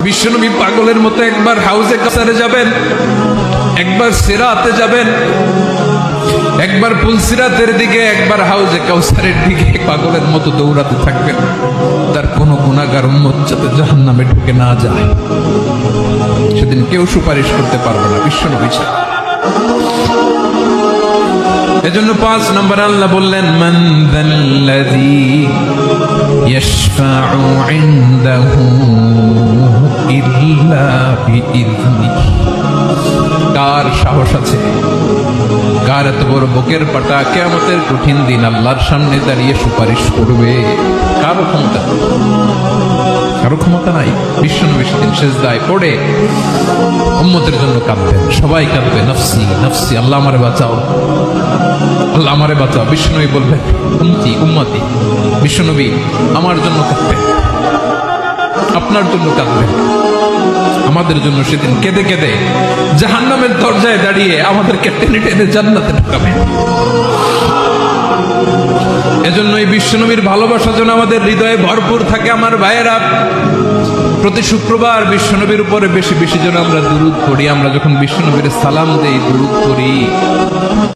বিশ্বনবী পাগলের মতো একবার হাউজে কাসারে যাবেন, একবার সিরাতে যাবেন, একবার পুলসিরাতের দিকে, একবার হাউজে কাউসারের দিকে পাগলের মতো দৌড়াতে থাকবেন। তার কোনো গুনাহগার উম্মত যাতে জাহান্নামে ঢুকে না যায়, সেদিন কেউ সুপারিশ করতে পারবে না বিশ্বনবী ছাড়া। এজন্য 5 নম্বর আল্লাহ বললেন, মান যাল্লাযী ইয়াশফাউ ইনদাহু ইল্লা বিইযনিহি। কার সাহস আছে, কার এত বড় বুকের পাটা কিয়ামতের কঠিন দিন আল্লাহর সামনে দাঁড়িয়ে সুপারিশ করবে? কারো ক্ষমতা, কারো ক্ষমতা নাই। বিশ্বনবী সেদিন সেজদায় পড়ে উম্মতের জন্য কাঁদবেন, সবাই কাঁদবে, নফসি নফসি, আল্লাহ আমারে বাঁচাও, আল্লাহ আমারে বাঁচাও। বিশ্বনবী বলবেন, উম্মতি উম্মতি। বিশ্বনবী আমার জন্য কাঁদবেন, আপনার জন্য কাঁদবেন, আমাদের জন্য সেদিন কেঁদে কেঁদে জাহান্নামের দরজায় দাঁড়িয়ে আমাদেরকে টেনে টেনে জান্নাতে ঢুকাবেন। এজন্যই বিশ্বনবীর ভালোবাসা যেন আমাদের হৃদয়ে ভরপুর থাকে। আমার ভাইয়েরা, প্রতি শুক্রবার বিশ্বনবীর উপরে বেশি বেশি যেন আমরা দুরূদ পড়ি। আমরা যখন বিশ্বনবীর সালাম দেই, দুরূদ পড়ি,